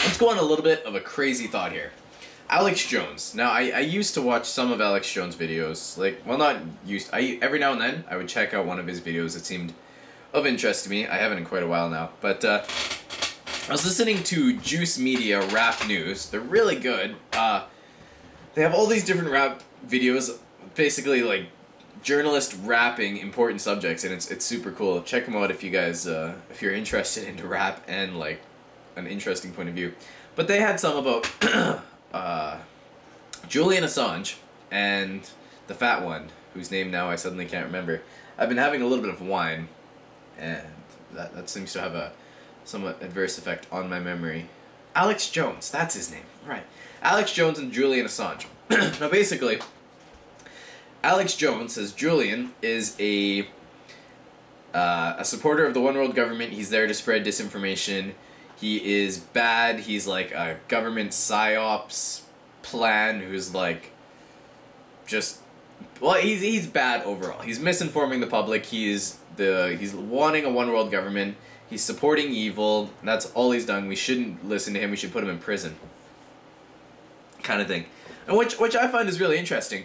Let's go on a little bit of a crazy thought here. Alex Jones. Now, I used to watch some of Alex Jones' videos. Like, well, not used. Every now and then, I would check out one of his videos that seemed of interest to me. I haven't in quite a while now. But, I was listening to Juice Media Rap News. They're really good. They have all these different rap videos, basically, like, journalist rapping important subjects, and it's super cool. Check them out if you guys, if you're interested into rap and, like, an interesting point of view. But they had some about Julian Assange and the fat one, whose name now I suddenly can't remember. I've been having a little bit of wine, and that seems to have a somewhat adverse effect on my memory. Alex Jones, that's his name, right. Alex Jones and Julian Assange. Now basically, Alex Jones says Julian is a supporter of the one world government. He's there to spread disinformation. He is bad. He's like a government psyops plan who's like just, well, he's bad overall. He's misinforming the public. He's wanting a one world government. He's supporting evil. That's all he's done. We shouldn't listen to him. We should put him in prison. Kind of thing. And which I find is really interesting.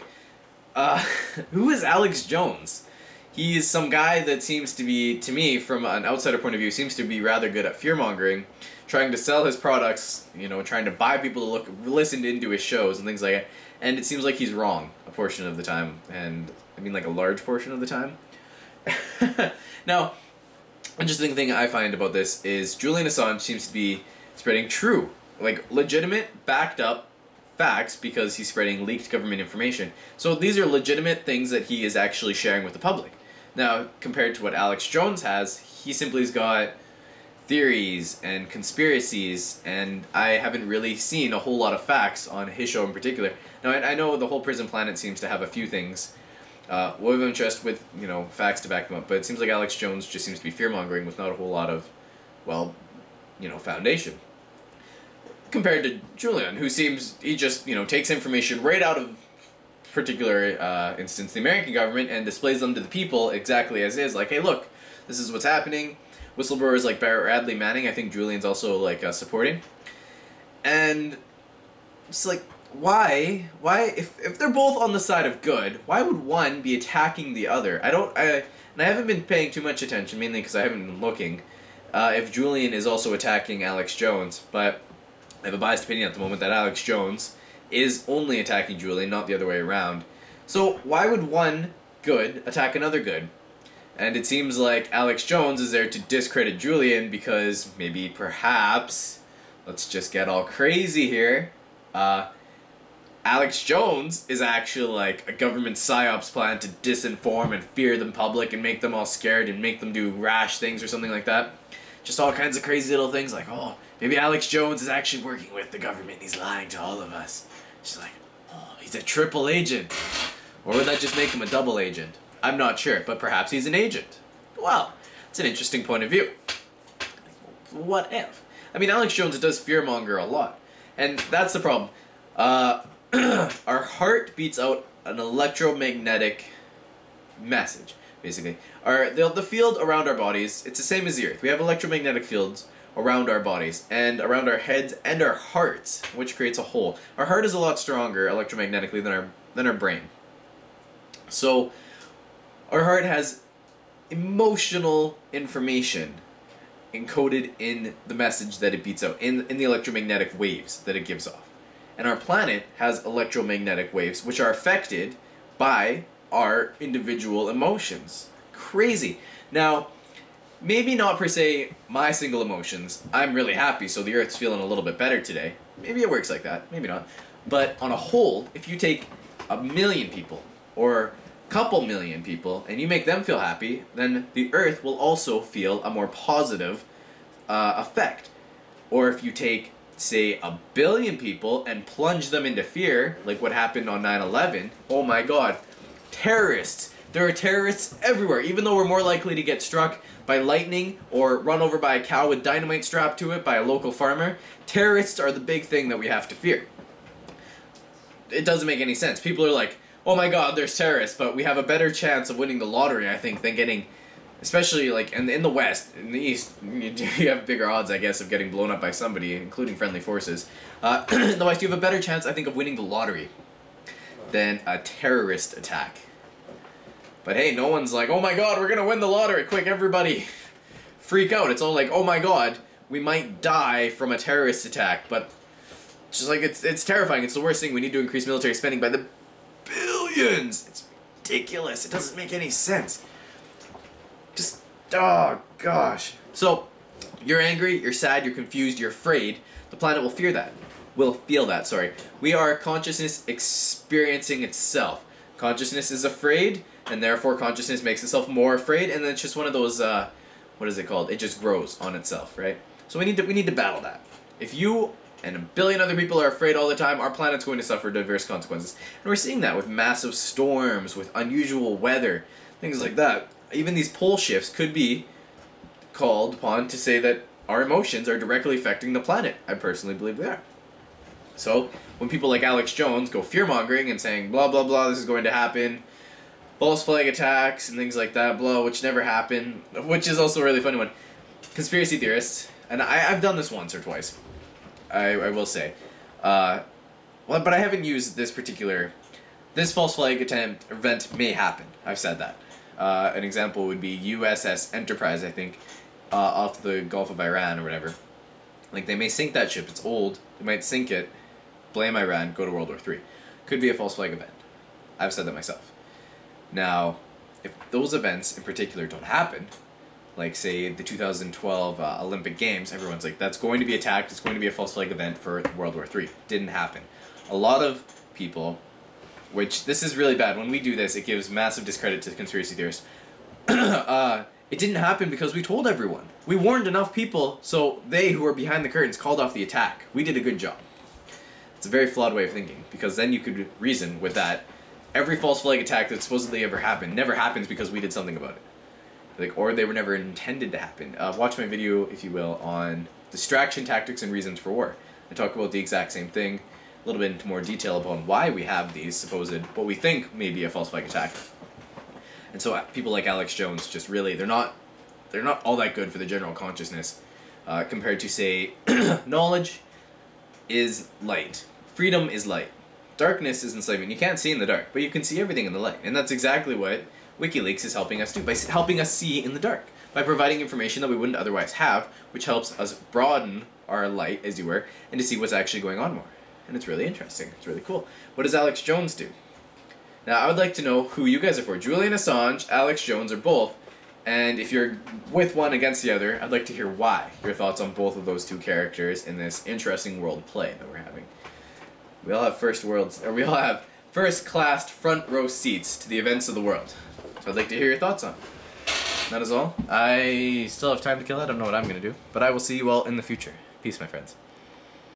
Who is Alex Jones? He's some guy that seems to be, to me, from an outsider point of view, seems to be rather good at fear-mongering, trying to sell his products, you know, trying to buy people to listen into his shows and things like that. And it seems like he's wrong a portion of the time, and I mean like a large portion of the time. Now, interesting thing I find about this is Julian Assange seems to be spreading true, like legitimate, backed up facts because he's spreading leaked government information. So these are legitimate things that he is actually sharing with the public. Now, compared to what Alex Jones has, he simply has got theories and conspiracies, and I haven't really seen a whole lot of facts on his show in particular. Now, I know the whole Prison Planet seems to have a few things of interest with, you know, facts to back them up, but it seems like Alex Jones just seems to be fear-mongering with not a whole lot of, well, you know, foundation. Compared to Julian, who seems, he just, you know, takes information right out of particular instance, the American government, and displays them to the people exactly as is. Like, hey, look, this is what's happening. Whistleblowers like Bradley Manning, I think Julian's also, like, supporting. And it's like, why, if they're both on the side of good, why would one be attacking the other? And I haven't been paying too much attention, mainly because I haven't been looking, if Julian is also attacking Alex Jones, but I have a biased opinion at the moment that Alex Jones is only attacking Julian, not the other way around. So why would one good attack another good? And it seems like Alex Jones is there to discredit Julian because maybe, perhaps, let's just get all crazy here, Alex Jones is actually like a government psyops plan to disinform and fear the public and make them all scared and make them do rash things or something like that. Just all kinds of crazy little things like, oh, maybe Alex Jones is actually working with the government and he's lying to all of us. She's like, oh, he's a triple agent. Or would that just make him a double agent? I'm not sure, but perhaps he's an agent. Well, it's an interesting point of view. What if? I mean, Alex Jones does fearmonger a lot. And that's the problem. Our heart beats out an electromagnetic message, basically. The field around our bodies, it's the same as the Earth. We have electromagnetic fields around our bodies and around our heads and our hearts, which creates a whole. Our heart is a lot stronger electromagnetically than our brain. So our heart has emotional information encoded in the message that it beats out, in the electromagnetic waves that it gives off. And our planet has electromagnetic waves which are affected by our individual emotions. Crazy. Now, maybe not per se my single emotions. I'm really happy, so the Earth's feeling a little bit better today. Maybe it works like that, maybe not. But on a whole, if you take 1 million people, or a couple million people, and you make them feel happy, then the Earth will also feel a more positive effect. Or if you take, say, 1 billion people and plunge them into fear, like what happened on 9/11, oh my god, terrorists. There are terrorists everywhere, even though we're more likely to get struck by lightning or run over by a cow with dynamite strapped to it by a local farmer. Terrorists are the big thing that we have to fear. It doesn't make any sense. People are like, oh my god, there's terrorists, but we have a better chance of winning the lottery, I think, than getting Especially, like, in the West. In the East, you have bigger odds, I guess, of getting blown up by somebody, including friendly forces. In the West, you have a better chance, I think, of winning the lottery than a terrorist attack. But hey, no one's like, oh my god, we're gonna win the lottery, quick, everybody freak out. It's all like, oh my god, we might die from a terrorist attack, but it's just like, it's terrifying. It's the worst thing. We need to increase military spending by the billions. It's ridiculous. It doesn't make any sense. Just, oh gosh. So, you're angry, you're sad, you're confused, you're afraid. The planet will feel that, sorry. We are consciousness experiencing itself. Consciousness is afraid, and therefore consciousness makes itself more afraid, and then it's just one of those, what is it called? It just grows on itself, right? So we need to battle that. If you and a billion other people are afraid all the time, our planet's going to suffer diverse consequences. And we're seeing that with massive storms, with unusual weather, things like that. Even these pole shifts could be called upon to say that our emotions are directly affecting the planet. I personally believe they are. So, when people like Alex Jones go fear-mongering and saying, blah, blah, blah, this is going to happen, false flag attacks and things like that, blah, which never happen, which is also a really funny one. Conspiracy theorists, and I've done this once or twice, I will say. Well, but I haven't used this false flag event may happen. I've said that. An example would be USS Enterprise, I think, off the Gulf of Iran or whatever. Like, they may sink that ship, it's old, they might sink it, blame Iran, go to World War III. Could be a false flag event. I've said that myself. Now, if those events in particular don't happen, like, say, the 2012 Olympic Games, everyone's like, that's going to be attacked, it's going to be a false flag event for World War III. Didn't happen. A lot of people, which, this is really bad, when we do this, it gives massive discredit to the conspiracy theorists. It didn't happen because we told everyone. We warned enough people, so they who were behind the curtains called off the attack. We did a good job. It's a very flawed way of thinking, because then you could reason with that. Every false flag attack that supposedly ever happened never happens because we did something about it. Like, or they were never intended to happen. Watch my video, if you will, on distraction tactics and reasons for war. I talk about the exact same thing, a little bit into more detail upon why we have these supposed, what we think may be a false flag attack. And so people like Alex Jones just really, they're not all that good for the general consciousness compared to, say, knowledge is light. Freedom is light. Darkness is enslavement. You can't see in the dark, but you can see everything in the light. And that's exactly what WikiLeaks is helping us do, by helping us see in the dark, by providing information that we wouldn't otherwise have, which helps us broaden our light, as you were, and to see what's actually going on more. And it's really interesting. It's really cool. What does Alex Jones do? Now, I would like to know who you guys are for. Julian Assange, Alex Jones, or both. And if you're with one against the other, I'd like to hear why. Your thoughts on both of those two characters in this interesting world play that we're having. We all have first-class front-row seats to the events of the world. So I'd like to hear your thoughts on it. That is all. I still have time to kill. I don't know what I'm going to do. But I will see you all in the future. Peace, my friends.